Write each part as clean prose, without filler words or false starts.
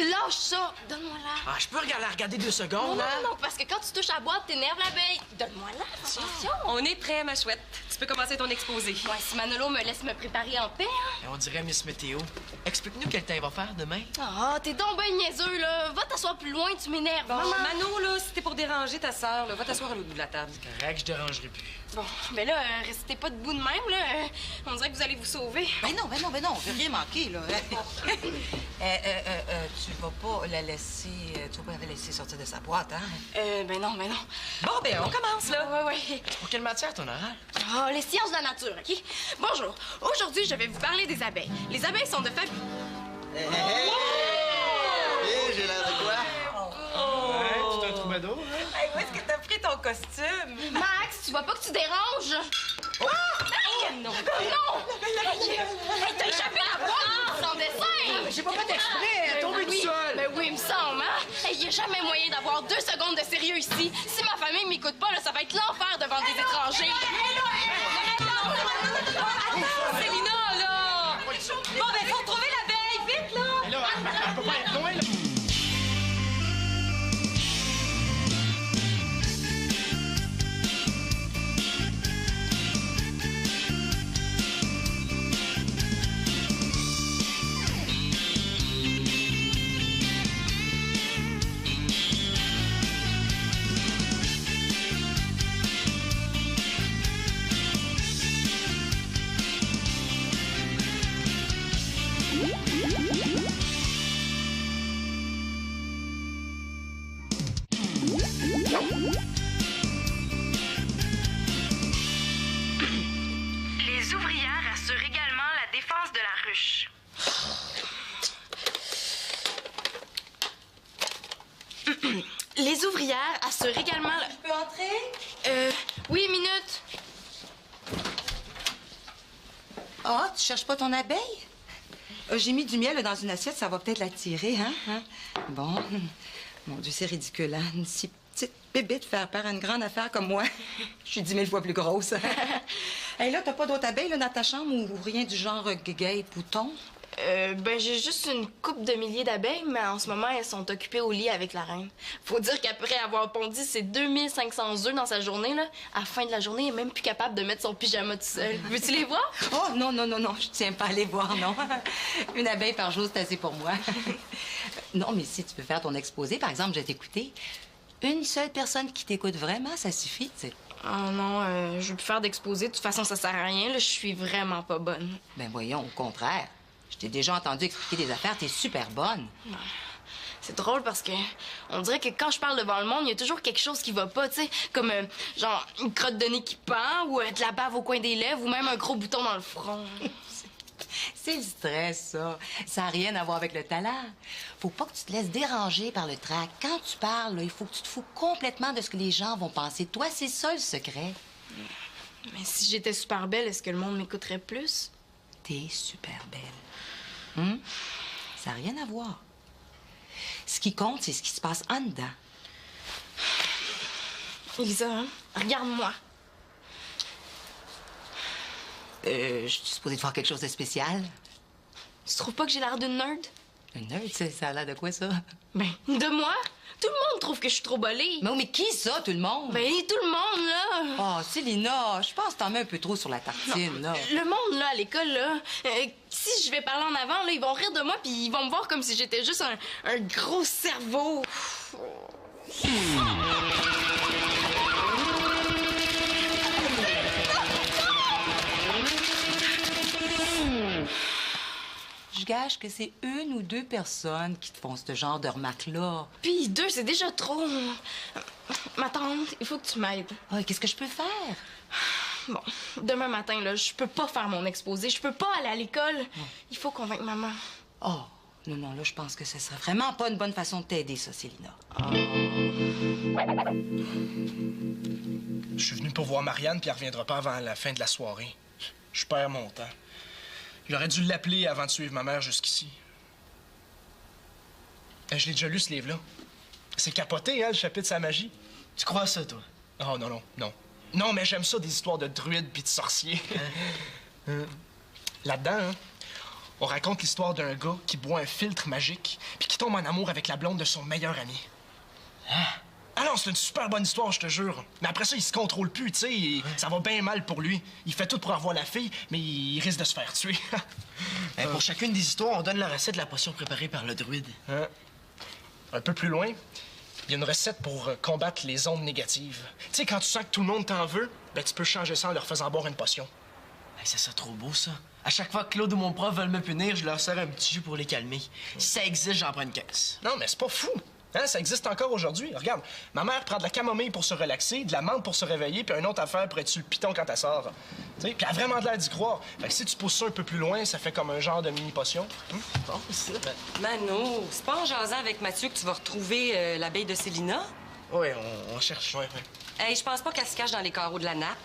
Lâche ça! Donne-moi-la! Ah, je peux la regarder 2 secondes, Non, hein? non, parce que quand tu touches à la boîte, t'énerves l'abeille. Donne-moi-la, attention! On est prêt, ma chouette. Tu peux commencer ton exposé. Ouais, si Manolo me laisse me préparer en paix, hein? On dirait Miss Météo. Explique-nous quel temps il va faire demain. Ah, t'es donc ben niaiseux, là. Va t'asseoir plus loin, tu m'énerves. Bon, Maman. Mano, là, si t'es pour déranger ta sœur, là, va t'asseoir à l'autre bout de la table. Correct, je dérangerai plus. Bon, ben là, restez pas debout de même, là. On dirait que vous allez vous sauver. Ben non, on veut rien manquer, là. Tu vas pas la laisser... Tu vas pas la laisser sortir de sa boîte, hein? Ben non. Bon, ben, on commence, là. Ouais. Pour quelle matière, ton oral? Ah, les sciences de la nature, OK? Bonjour. Aujourd'hui, je vais vous parler des abeilles. Les abeilles sont de fabuleux... J'ai l'air de quoi? Ouais, c'est un troubadour, hein? Hey, où est-ce que t'as pris ton costume? Max, tu vois pas que tu déranges? Oh! Hey, non! Hey, t'as échappé la boîte sans dessin! J'ai pas fait exprès, elle est tombée tout seul. Ben oui, il me semble, hein? Hey, y a jamais moyen d'avoir 2 secondes de sérieux ici. Si ma famille m'écoute pas, là, ça va être l'enfer devant des étrangers. Célina, là! Bon, ben, faut retrouver l'abeille, vite, là! Mais là, elle peut pas être loin, là. Les ouvrières assurent également la défense de la ruche. Les ouvrières assurent également... Tu peux entrer? Oui, minute. Ah, tu cherches pas ton abeille? J'ai mis du miel là, dans une assiette, ça va peut-être l'attirer, hein? Bon. Mon Dieu, c'est ridicule, hein? Une si petite bébite faire peur à une grande affaire comme moi. Je suis 10 000 fois plus grosse. Hey, là, t'as pas d'autres abeilles là, dans ta chambre ou rien du genre guéguet, pouton? Ben, j'ai juste une couple de milliers d'abeilles, mais en ce moment, elles sont occupées au lit avec la reine. Faut dire qu'après avoir pondu ses 2500 œufs dans sa journée, là, à la fin de la journée, elle est même plus capable de mettre son pyjama tout seul. Veux-tu les voir? Oh, non, je tiens pas à les voir, non. Une abeille par jour, c'est assez pour moi. Non, mais si tu veux faire ton exposé, par exemple, je vais t'écouter. Une seule personne qui t'écoute vraiment, ça suffit, tu sais. Oh non, je veux plus faire d'exposé. De toute façon, ça sert à rien, là. Je suis vraiment pas bonne. Ben voyons, au contraire. Je t'ai déjà entendu expliquer des affaires, t'es super bonne. C'est drôle parce que on dirait que quand je parle devant le monde, il y a toujours quelque chose qui va pas, tu sais, comme genre une crotte de nez qui pend ou de la bave au coin des lèvres ou même un gros bouton dans le front. C'est le stress, ça. Ça n'a rien à voir avec le talent. Faut pas que tu te laisses déranger par le trac. Quand tu parles, là, il faut que tu te fous complètement de ce que les gens vont penser. Toi, c'est ça le secret. Mais si j'étais super belle, est-ce que le monde m'écouterait plus? T'es super belle. Ça n'a rien à voir. Ce qui compte, c'est ce qui se passe en dedans. Elisa, hein? Regarde-moi. Je suis supposée de faire quelque chose de spécial. Tu trouves pas que j'ai l'air d'une nerd? Une nerd, ça a l'air de quoi, ça? Ben, de moi? Tout le monde trouve que je suis trop bolée. Mais qui ça, tout le monde? Ben, tout le monde, là. Oh, Célina, je pense que t'en mets un peu trop sur la tartine, là. Le monde, là, à l'école, là, si je vais parler en avant, là, ils vont rire de moi puis ils vont me voir comme si j'étais juste un gros cerveau. Je gage que c'est 1 ou 2 personnes qui te font ce genre de remarques-là. Puis 2, c'est déjà trop. Ma tante, il faut que tu m'aides. Oh, qu'est-ce que je peux faire? Bon, demain matin, là, je peux pas faire mon exposé. Je peux pas aller à l'école. Il faut convaincre maman. Oh, non, là, je pense que ce serait vraiment pas une bonne façon de t'aider, ça, Célina. Je suis venu pour voir Marianne, puis elle reviendra pas avant la fin de la soirée. Je perds mon temps. J'aurais dû l'appeler avant de suivre ma mère jusqu'ici. Je l'ai déjà lu, ce livre-là. C'est capoté, hein, le chapitre de sa magie. Tu crois ça, toi? Oh, non. Non, mais j'aime ça, des histoires de druides puis de sorciers. Là-dedans, hein, On raconte l'histoire d'un gars qui boit un filtre magique puis qui tombe en amour avec la blonde de son meilleur ami. Hein? Ah non, c'est une super bonne histoire, je te jure. Mais après ça, il se contrôle plus, tu sais. Ça va bien mal pour lui. Il fait tout pour revoir la fille, mais il risque de se faire tuer. Pour chacune des histoires, on donne la recette de la potion préparée par le druide. Hein? Un peu plus loin, il y a une recette pour combattre les ondes négatives. Tu sais, quand tu sens que tout le monde t'en veut, ben tu peux changer ça en leur faisant boire une potion. Hey, ça serait trop beau, ça. À chaque fois que Claude ou mon prof veulent me punir, je leur sers un petit jus pour les calmer. Si ça existe, j'en prends une caisse. Non, mais c'est pas fou. Hein, ça existe encore aujourd'hui. Regarde, ma mère prend de la camomille pour se relaxer, de la menthe pour se réveiller, puis une autre affaire pour être sur le piton quand elle sort. Tu sais, puis elle a vraiment de l'air d'y croire. Fait que si tu pousses ça un peu plus loin, ça fait comme un genre de mini-potion. Bon, ça. Mano, c'est pas en jasant avec Mathieu que tu vas retrouver l'abeille de Célina? Oui, on cherche. Ouais. Hey, je pense pas qu'elle se cache dans les carreaux de la nappe.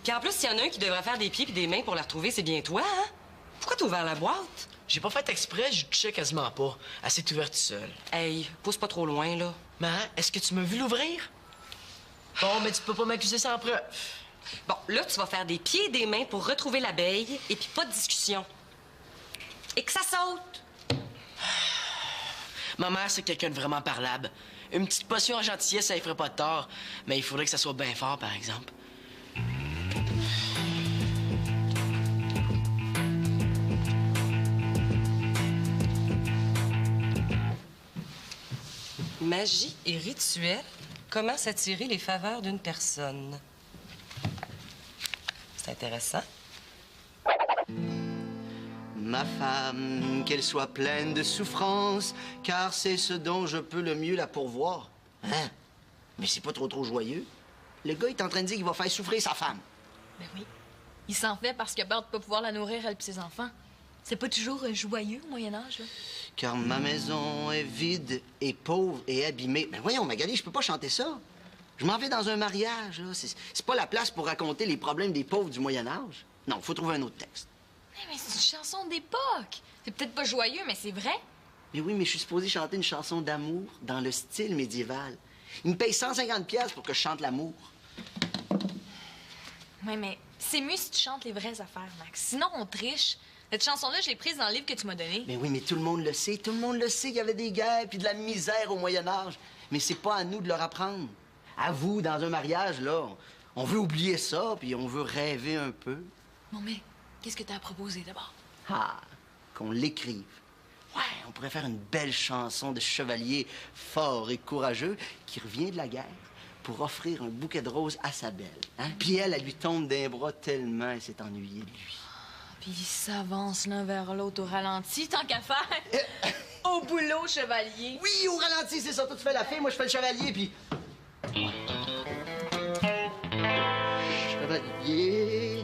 Puis en plus, s'il y en a un qui devrait faire des pieds puis des mains pour la retrouver, c'est bien toi, hein? Pourquoi t'as ouvert la boîte? J'ai pas fait exprès, je touchais quasiment pas. Elle s'est ouverte toute seule. Hey, pousse pas trop loin, là. Maman, est-ce que tu m'as vu l'ouvrir? Bon, mais tu peux pas m'accuser sans preuve. Bon, là, tu vas faire des pieds et des mains pour retrouver l'abeille et puis pas de discussion. Et que ça saute! Ma mère, c'est quelqu'un de vraiment parlable. Une petite potion en gentillesse, ça lui ferait pas de tort. Mais il faudrait que ça soit bien fort, par exemple. Magie et rituel, comment s'attirer les faveurs d'une personne? C'est intéressant. Ma femme, qu'elle soit pleine de souffrance, car c'est ce dont je peux le mieux la pourvoir. Hein? Mais c'est pas trop joyeux. Le gars est en train de dire qu'il va faire souffrir sa femme. Ben oui. Il s'en fait parce qu'il a peur de pas pouvoir la nourrir, elle et ses enfants. C'est pas toujours joyeux au Moyen-Âge, là. Car ma maison est vide et pauvre et abîmée. Mais voyons, Magali, je peux pas chanter ça. Je m'en vais dans un mariage, là. C'est pas la place pour raconter les problèmes des pauvres du Moyen-Âge. Non, faut trouver un autre texte. Mais c'est une chanson d'époque. C'est peut-être pas joyeux, mais c'est vrai. Mais oui, mais je suis supposé chanter une chanson d'amour dans le style médiéval. Il me paye 150 pièces pour que je chante l'amour. Oui, mais c'est mieux si tu chantes les vraies affaires, Max. Sinon, on triche. Cette chanson-là, je l'ai prise dans le livre que tu m'as donné. Mais oui, mais tout le monde le sait. Tout le monde le sait qu'il y avait des guerres puis de la misère au Moyen Âge. Mais c'est pas à nous de leur apprendre. À vous, dans un mariage, là, on veut oublier ça puis on veut rêver un peu. Bon, mais qu'est-ce que t'as à proposer d'abord? Ah, qu'on l'écrive. Ouais, on pourrait faire une belle chanson de chevalier fort et courageux qui revient de la guerre pour offrir un bouquet de roses à sa belle. Hein? Puis elle lui tombe d'un bras tellement elle s'est ennuyée de lui. Puis ils s'avancent l'un vers l'autre au ralenti, tant qu'à faire. Au boulot, chevalier. Oui, au ralenti, c'est ça. Toi, tu fais la fille, moi, je fais le chevalier, puis... Chevalier...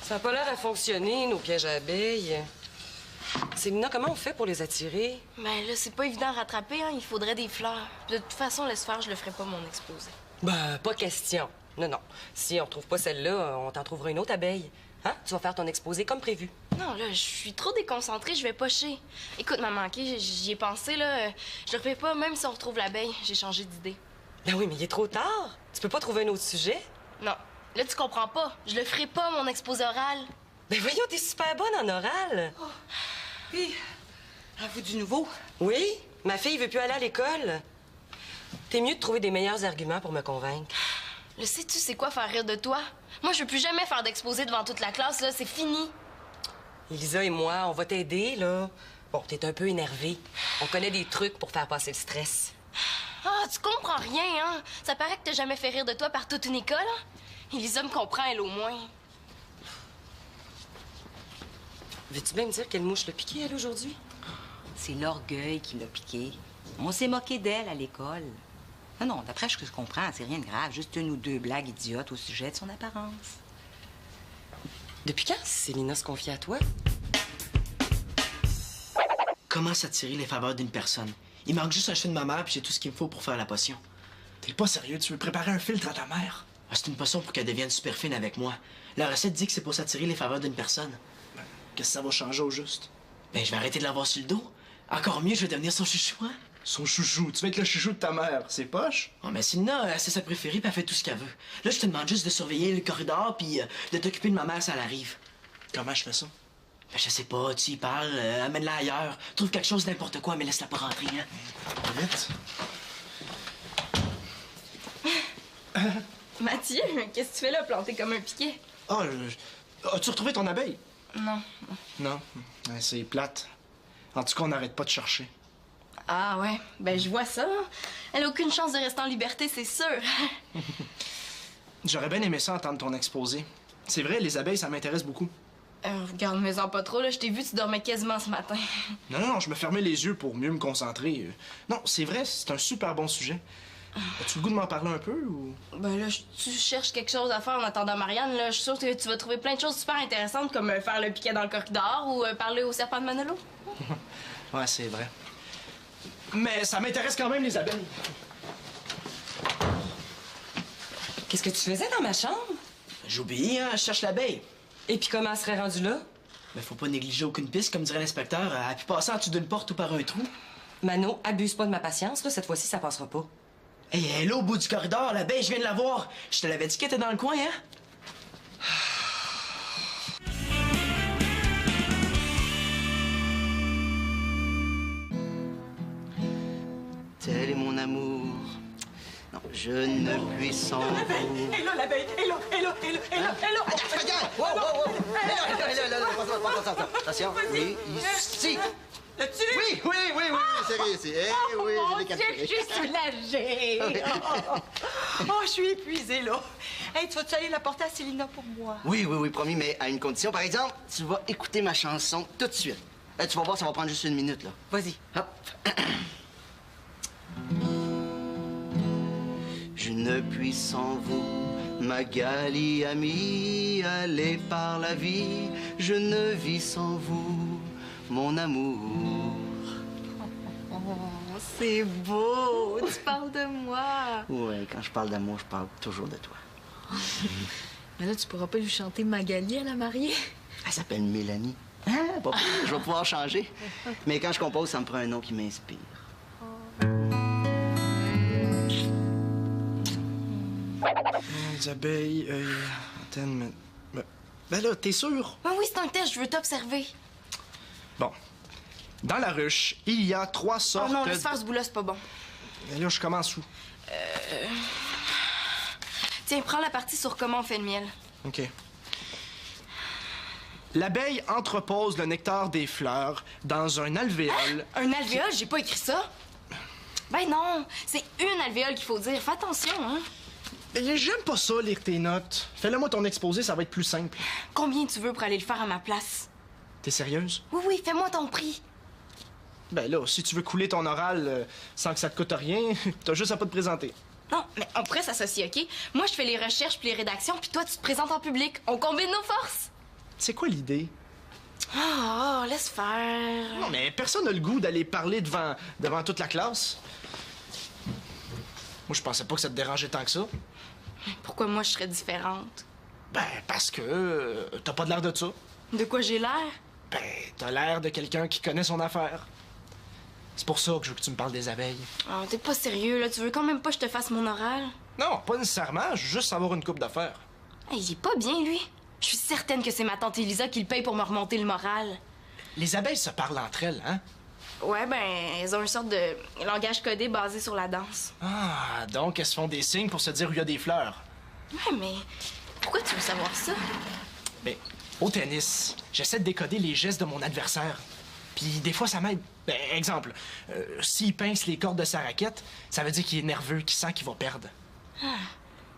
Ça n'a pas l'air à fonctionner, nos pièges à abeilles. Célina, comment on fait pour les attirer? Ben là, c'est pas évident à rattraper, hein. Il faudrait des fleurs. De toute façon, laisse faire, je le ferai pas, mon exposé. Ben, pas question. Non. Si on retrouve pas celle-là, on t'en trouvera une autre abeille. Hein? Tu vas faire ton exposé comme prévu. Non, là, je suis trop déconcentrée, je vais pocher. Écoute, maman, OK, j'y ai pensé, là. Je le refais pas, même si on retrouve l'abeille. J'ai changé d'idée. Ben oui, mais il est trop tard. Tu peux pas trouver un autre sujet? Non. Là, tu comprends pas. Je le ferai pas, mon exposé oral. Ben voyons, t'es super bonne en oral. Puis, à vous du nouveau? Oui, ma fille veut plus aller à l'école. T'es mieux de trouver des meilleurs arguments pour me convaincre. Le sais-tu, c'est quoi faire rire de toi? Moi, je veux plus jamais faire d'exposé devant toute la classe, là. C'est fini. Elisa et moi, on va t'aider, là. Bon, t'es un peu énervée. On connaît des trucs pour faire passer le stress. Ah, tu comprends rien, hein? Ça paraît que t'as jamais fait rire de toi par toute une école, hein? Elisa me comprend, elle, au moins. Veux-tu bien me dire quelle mouche l'a piqué, elle, aujourd'hui? C'est l'orgueil qui l'a piqué. On s'est moqué d'elle à l'école. Non, d'après ce que je comprends, c'est rien de grave. Juste une ou deux blagues idiotes au sujet de son apparence. Depuis quand Célina se confie à toi? Comment s'attirer les faveurs d'une personne? Il manque juste un cheveu de ma mère puis j'ai tout ce qu'il me faut pour faire la potion. T'es pas sérieux? Tu veux préparer un filtre à ta mère? Ah, c'est une potion pour qu'elle devienne super fine avec moi. La recette dit que c'est pour s'attirer les faveurs d'une personne. Qu'est-ce que ça va changer au juste? Ben, je vais arrêter de l'avoir sur le dos. Encore mieux, je vais devenir son chouchou, hein? Son chouchou. Tu vas être le chouchou de ta mère. C'est poche? Oh, mais Célina, c'est sa préférée, puis elle fait tout ce qu'elle veut. Là, je te demande juste de surveiller le corridor, puis de t'occuper de ma mère si elle arrive. Comment je fais ça? Ben, je sais pas, tu y parles, amène-la ailleurs. Trouve quelque chose, n'importe quoi, mais laisse-la pas rentrer, hein. Vite. Mathieu, qu'est-ce que tu fais là, planté comme un piquet? Ah, as-tu retrouvé ton abeille? Non. Non. Ouais, c'est plate. En tout cas, on n'arrête pas de chercher. Ah ouais, ben je vois ça. Elle a aucune chance de rester en liberté, c'est sûr. J'aurais bien aimé ça entendre ton exposé. C'est vrai, les abeilles, ça m'intéresse beaucoup. Regarde-moi-en pas trop, là. Je t'ai vu, tu dormais quasiment ce matin. Non, je me fermais les yeux pour mieux me concentrer. Non, c'est vrai, c'est un super bon sujet. As-tu le goût de m'en parler un peu ou... Ben là, tu cherches quelque chose à faire en attendant Marianne, là. Je suis sûre que tu vas trouver plein de choses super intéressantes, comme faire le piquet dans le corridor ou parler au serpent de Manolo. Ouais, c'est vrai. Mais ça m'intéresse quand même, les abeilles. Qu'est-ce que tu faisais dans ma chambre? J'obéis, hein, je cherche l'abeille. Et puis comment elle serait rendue là? Mais faut pas négliger aucune piste, comme dirait l'inspecteur. Elle a pu passer en dessous d'une porte ou par un trou. Mano, abuse pas de ma patience, là. Cette fois-ci, ça passera pas. Hey, elle est là au bout du corridor, l'abeille, je viens de la voir. Je te l'avais dit qu'elle était dans le coin, hein? Tel est mon amour. Non, je ne puis sans vous. Elle est là, l'abeille! Elle est là! Elle est là! Elle est là! Elle est là! Elle est là! Wow! Attention, oui, ici. L'as-tu? Oui, sérieux ici. Eh oui, je l'ai capturé. Je suis soulagée! Oh, je suis épuisée, là. Hey, tu vas-tu aller la porter à Célina pour moi? Oui, promis, mais à une condition. Par exemple, tu vas écouter ma chanson tout de suite. Là, tu vas voir, ça va prendre juste 1 minute, là. Vas-y. Hop. Je ne puis sans vous, Magali amie, aller par la vie. Je ne vis sans vous, mon amour. Oh, c'est beau! Tu parles de moi! Ouais, quand je parle d'amour, je parle toujours de toi. Mais là, tu pourras pas lui chanter Magali à la mariée? Elle s'appelle Mélanie. Hein? Pas pire, je vais pouvoir changer. Mais quand je compose, ça me prend un nom qui m'inspire. Les abeilles, antennes, Ben là, t'es sûr? Oui, c'est un test, je veux t'observer. Bon. Dans la ruche, il y a 3 sortes Oh non, laisse faire ce bout-là, c'est pas bon. Ben là, je commence où? Tiens, prends la partie sur comment on fait le miel. OK. L'abeille entrepose le nectar des fleurs dans un alvéole. Un alvéole, j'ai pas écrit ça. Ben non, c'est une alvéole qu'il faut dire. Fais attention, hein. J'aime pas ça, lire tes notes. Fais-le-moi ton exposé, ça va être plus simple. Combien tu veux pour aller le faire à ma place? T'es sérieuse? Oui, fais-moi ton prix. Ben là, si tu veux couler ton oral sans que ça te coûte rien, t'as juste à pas te présenter. Non, mais on pourrait s'associer, OK? Moi, je fais les recherches puis les rédactions, puis toi, tu te présentes en public. On combine nos forces. C'est quoi l'idée? Oh, laisse faire. Non, mais personne n'a le goût d'aller parler devant toute la classe. Moi, je pensais pas que ça te dérangeait tant que ça. Pourquoi moi, je serais différente? Ben, parce que t'as pas de l'air de ça. De quoi j'ai l'air? Ben, t'as l'air de quelqu'un qui connaît son affaire. C'est pour ça que je veux que tu me parles des abeilles. Oh, t'es pas sérieux, là. Tu veux quand même pas que je te fasse mon oral? Non, pas nécessairement. Je veux juste savoir une coupe d'affaires. Hey, il est pas bien, lui. Je suis certaine que c'est ma tante Elisa qui le paye pour me remonter le moral. Les abeilles se parlent entre elles, hein? Ouais, ben, elles ont une sorte de langage codé basé sur la danse. Ah, donc elles se font des signes pour se dire où il y a des fleurs. Ouais, mais pourquoi tu veux savoir ça? Ben, au tennis, j'essaie de décoder les gestes de mon adversaire. Puis des fois, ça m'aide. Ben, exemple, s'il pince les cordes de sa raquette, ça veut dire qu'il est nerveux, qu'il sent qu'il va perdre.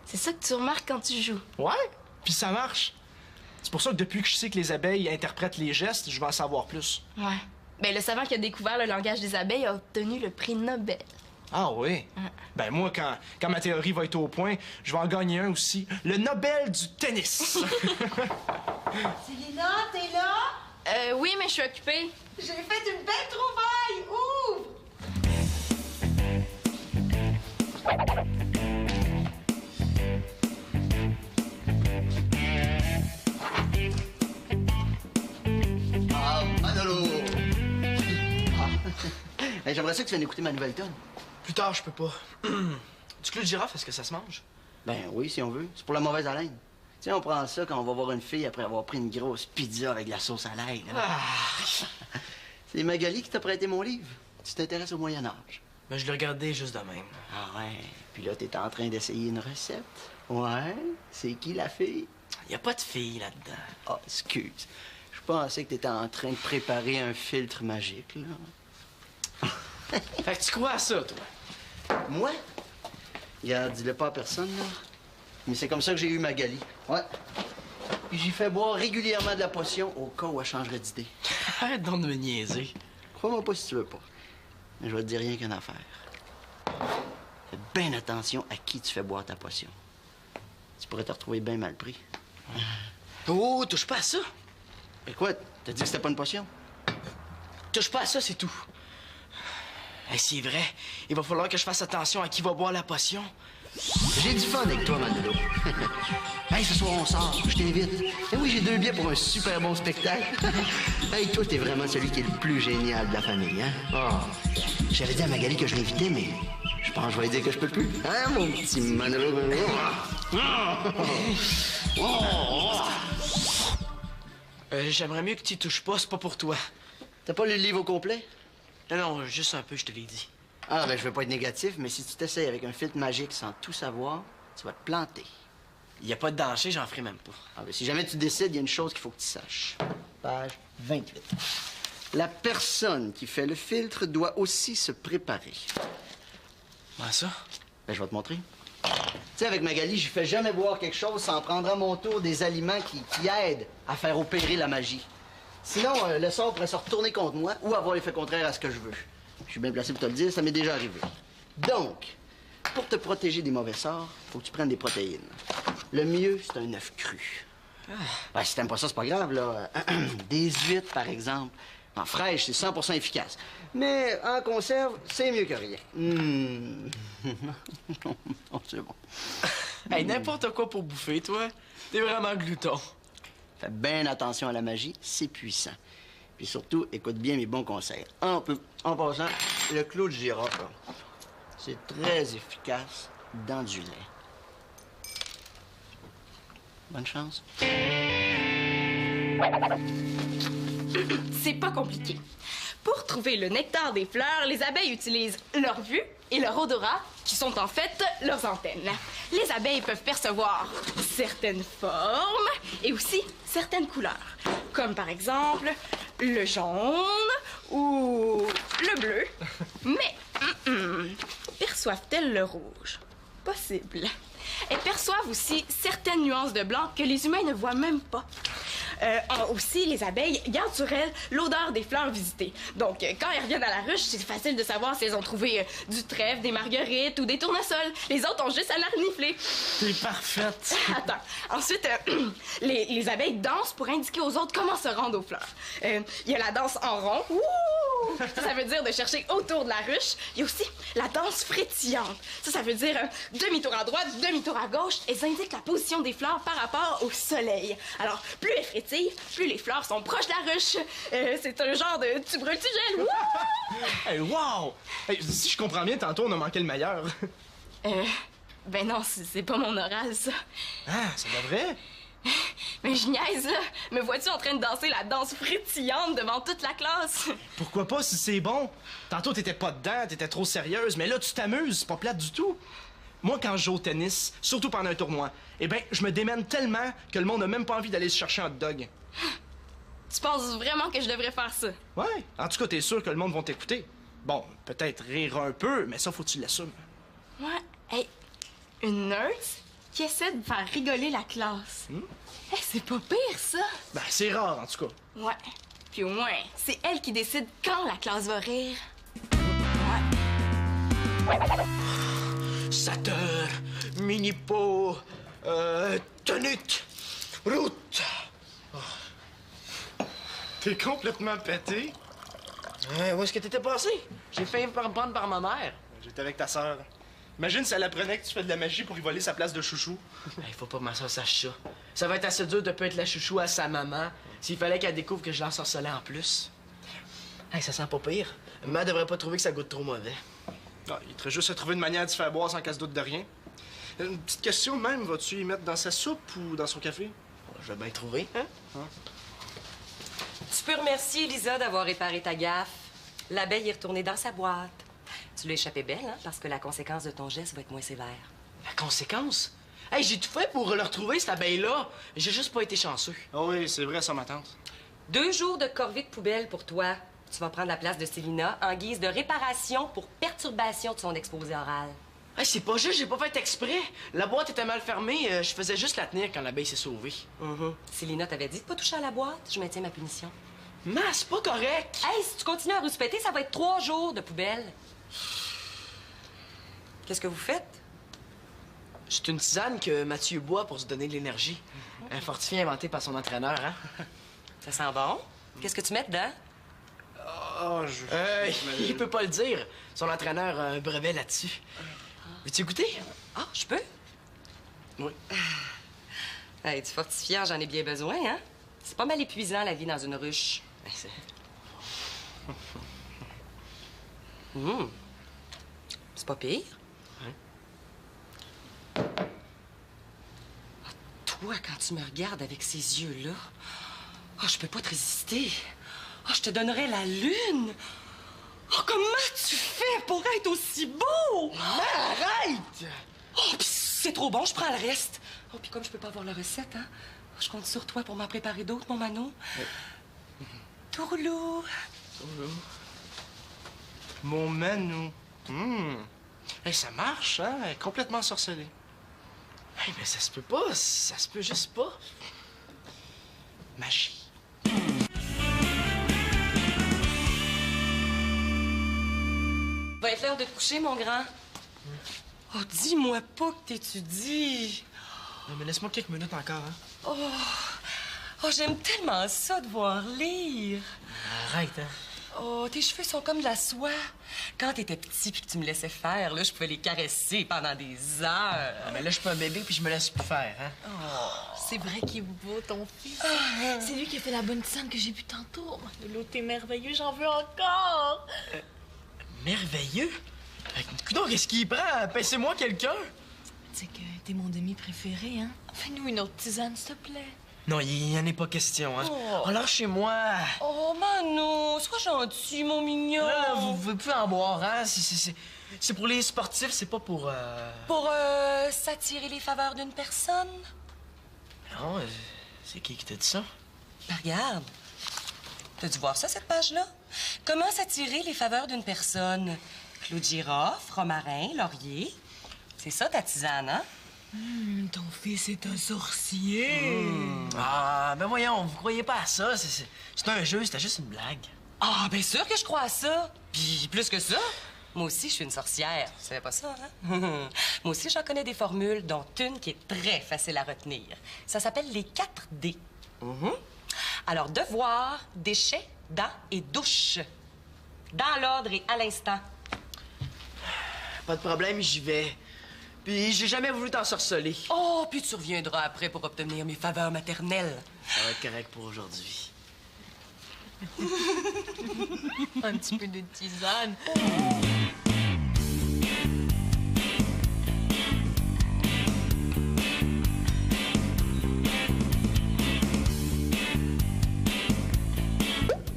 C'est ça que tu remarques quand tu joues. Ouais, puis ça marche. C'est pour ça que depuis que je sais que les abeilles interprètent les gestes, je veux en savoir plus. Ouais. Ben, le savant qui a découvert le langage des abeilles a obtenu le prix Nobel. Ah oui? Ben moi, quand ma théorie va être au point, je vais en gagner un aussi. Le Nobel du tennis! Célina, t'es là? Oui, mais je suis occupée. J'ai fait une belle trouvaille! Ouvre! Ah, Manolo! Hey, j'aimerais ça que tu viennes écouter ma nouvelle tonne. Plus tard, je peux pas. Du clou de girofle, est-ce que ça se mange? Ben oui, si on veut. C'est pour la mauvaise haleine. Tu sais, on prend ça quand on va voir une fille après avoir pris une grosse pizza avec de la sauce à l'ail. là. Ah! C'est Magali qui t'a prêté mon livre. Tu t'intéresses au Moyen-Âge. Ben, je l'ai regardé juste de même. Ah ouais. Puis là, t'es en train d'essayer une recette. Ouais. C'est qui la fille? Y a pas de fille là-dedans. Ah, excuse. Je pensais que t'étais en train de préparer un filtre magique, là. Fait que tu crois à ça, toi? Moi? Regarde, dis-le pas à personne, là. Mais c'est comme ça que j'ai eu Magali. Ouais. Puis j'y fais boire régulièrement de la potion au cas où elle changerait d'idée. Arrête donc de me niaiser. Crois-moi pas si tu veux pas. Mais je vais te dire rien qu'une affaire. Fais bien attention à qui tu fais boire ta potion. Tu pourrais te retrouver bien mal pris. Oh, touche pas à ça. Et quoi? T'as dit que c'était pas une potion? Touche pas à ça, c'est tout. Hey, c'est vrai. Il va falloir que je fasse attention à qui va boire la potion. J'ai du fun avec toi, Manolo. Hey, ce soir, on sort. Je t'invite. Et oui, j'ai 2 billets pour un super bon spectacle. Hey, toi, t'es vraiment celui qui est le plus génial de la famille, hein? Oh. J'avais dit à Magali que je l'invitais, mais je pense que je vais lui dire que je peux plus. Hein, mon petit Manolo? J'aimerais mieux que tu y touches pas, c'est pas pour toi. T'as pas lu le livre au complet? Non, juste un peu, je te l'ai dit. Ah, ben, je veux pas être négatif, mais si tu t'essayes avec un filtre magique sans tout savoir, tu vas te planter. Il y a pas de danger, j'en ferai même pas. Ah, ben, si jamais tu décides, il y a une chose qu'il faut que tu saches. Page 28. La personne qui fait le filtre doit aussi se préparer. Comment ça? Ben, je vais te montrer. Tu sais, avec Magali, je fais jamais boire quelque chose sans prendre à mon tour des aliments qui aident à faire opérer la magie. Sinon, le sort pourrait se retourner contre moi ou avoir l'effet contraire à ce que je veux. Je suis bien placé pour te le dire, ça m'est déjà arrivé. Donc, pour te protéger des mauvais sorts, faut que tu prennes des protéines. Le mieux, c'est un œuf cru. Ben, si t'aimes pas ça, c'est pas grave, là. Des huîtres, par exemple. En fraîche, c'est 100% efficace. Mais en conserve, c'est mieux que rien. Non, c'est bon. Hey, n'importe quoi pour bouffer, toi. T'es vraiment glouton. Fais bien attention à la magie, c'est puissant. Puis surtout, écoute bien mes bons conseils. En passant, le clou de girofle, là, c'est très efficace dans du lait. Bonne chance. C'est pas compliqué. Pour trouver le nectar des fleurs, les abeilles utilisent leur vue et leur odorat, qui sont en fait leurs antennes. Les abeilles peuvent percevoir certaines formes et aussi certaines couleurs, comme par exemple le jaune ou le bleu. Mais perçoivent-elles le rouge? Possible. Elles perçoivent aussi certaines nuances de blanc que les humains ne voient même pas. Aussi, les abeilles gardent sur elles l'odeur des fleurs visitées. Donc, quand elles reviennent à la ruche, c'est facile de savoir si elles ont trouvé du trèfle, des marguerites ou des tournesols. Les autres ont juste à la renifler. T'es parfaite. Attends. Ensuite, les abeilles dansent pour indiquer aux autres comment se rendre aux fleurs. Il y a la danse en rond. Ouh! Ça veut dire de chercher autour de la ruche. Il y a aussi la danse frétillante. Ça veut dire demi-tour à droite, demi-tour à gauche. Elles indiquent la position des fleurs par rapport au soleil. Alors, plus elles frétillent, plus les fleurs sont proches de la ruche. C'est un genre de tu brûles, tu gèles. Hey, wow! Hey, si je comprends bien, tantôt, on a manqué le meilleur. Ben non, c'est pas mon oral, ça. Ah, c'est pas vrai? Mais je niaise, là. Me vois-tu en train de danser la danse frétillante devant toute la classe? Pourquoi pas si c'est bon? Tantôt, t'étais pas dedans, t'étais trop sérieuse, mais là, tu t'amuses, c'est pas plate du tout. Moi, quand je joue au tennis, surtout pendant un tournoi, eh ben, je me démène tellement que le monde n'a même pas envie d'aller se chercher un hot dog. Tu penses vraiment que je devrais faire ça? Ouais, en tout cas, t'es sûr que le monde va t'écouter. Bon, peut-être rire un peu, mais ça, faut que tu l'assumes. Ouais. Hey, une nurse qui essaie de faire rigoler la classe. Hey, c'est pas pire, ça. Ben, c'est rare, en tout cas. Ouais. Puis au moins, c'est elle qui décide quand la classe va rire. Ouais. Sateur, mini-pot, tonute, route. T'es complètement pété. Où est-ce que t'étais passé? J'ai failli me faire prendre par ma mère. J'étais avec ta sœur. Imagine si elle apprenait que tu fais de la magie pour y voler sa place de chouchou. Il faut pas que ma soeur sache ça. Ça va être assez dur de pas être la chouchou à sa maman s'il fallait qu'elle découvre que je l'ensorcelais en plus. Hey, ça sent pas pire. Maman devrait pas trouver que ça goûte trop mauvais. Ah, il te reste juste à trouver une manière de se faire boire sans qu'elle se doute de rien. Une petite question même, vas-tu y mettre dans sa soupe ou dans son café? Je vais bien trouver, hein? Tu peux remercier Elisa d'avoir réparé ta gaffe. L'abeille est retournée dans sa boîte. Tu l'as échappé belle, hein, parce que la conséquence de ton geste va être moins sévère. La conséquence? Hey, j'ai tout fait pour le retrouver, cette abeille-là. J'ai juste pas été chanceux. Ah oui, c'est vrai, ça, ma tante. 2 jours de corvée de poubelle pour toi. Tu vas prendre la place de Célina en guise de réparation pour perturbation de son exposé oral. Hey, c'est pas juste, j'ai pas fait exprès. La boîte était mal fermée, je faisais juste la tenir quand l'abeille s'est sauvée. Célina t'avait dit de pas toucher à la boîte. Je maintiens ma punition. Mais c'est pas correct. Hey, si tu continues à rouspéter, ça va être 3 jours de poubelle. Qu'est-ce que vous faites? C'est une tisane que Mathieu boit pour se donner de l'énergie. Un fortifiant inventé par son entraîneur, hein? Ça sent bon? Qu'est-ce que tu mets dedans? Ah, Il peut pas le dire. Son entraîneur a un brevet là-dessus. Veux-tu goûter? Ah, je peux? Oui. Hey, du fortifiant, j'en ai bien besoin, hein? C'est pas mal épuisant, la vie dans une ruche. Ben, c'est... C'est pas pire. Ah, toi, quand tu me regardes avec ces yeux-là, je peux pas te résister. Je te donnerais la lune. Comment tu fais pour être aussi beau? Arrête! Pis c'est trop bon, je prends le reste. Puis comme je peux pas avoir la recette, hein, je compte sur toi pour m'en préparer d'autres, mon Manon. Tourlou. Mon Manou. Hey, ça marche, hein? Elle est complètement sorcelée. Hey, mais ça se peut pas. Ça se peut juste pas. Magie. Va être l'heure de te coucher, mon grand. Dis-moi pas que t'étudies. Mais laisse-moi quelques minutes encore, hein? J'aime tellement ça de voir lire. Arrête, hein? Tes cheveux sont comme de la soie. Quand t'étais petit puis que tu me laissais faire, là, je pouvais les caresser pendant des heures. Mais là, je suis pas un bébé puis je me laisse plus faire, hein? C'est vrai qu'il est beau, ton fils. C'est lui qui a fait la bonne tisane que j'ai vue tantôt. De l'eau, t'es merveilleux, j'en veux encore. Merveilleux? Coudonc, qu'est-ce qu'il prend? Paissez-moi quelqu'un? Tu sais que t'es mon demi préféré, hein? Fais-nous une autre tisane, s'il te plaît. Non, il n'y en est pas question, hein? Alors, chez moi... Mano, sois gentil, mon mignon. Là, vous pouvez en boire, hein? C'est pour les sportifs, c'est pas pour... Pour s'attirer les faveurs d'une personne? Non, c'est qui t'a dit ça? Ben, regarde. T'as dû voir ça, cette page-là? Comment s'attirer les faveurs d'une personne? Clou de girofle, romarin, laurier. C'est ça, ta tisane, hein? Ton fils est un sorcier. Ah, ben voyons, vous croyez pas à ça. C'est un jeu, c'était juste une blague. Bien sûr que je crois à ça. Puis plus que ça, moi aussi, je suis une sorcière. Tu savais pas ça, hein? Moi aussi, j'en connais des formules, dont une qui est très facile à retenir. Ça s'appelle les 4 D. Alors, devoir, déchets, dents et douche. Dans l'ordre et à l'instant. Pas de problème, j'y vais. Puis j'ai jamais voulu t'ensorceler. Puis tu reviendras après pour obtenir mes faveurs maternelles. Ça va être correct pour aujourd'hui. Un petit peu de tisane.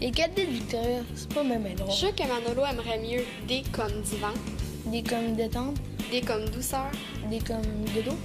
Les 4 D de Victoria, c'est pas même drôle. Je suis sûre que Manolo aimerait mieux D comme divan, D comme détente, D comme douceur. D comme dodo.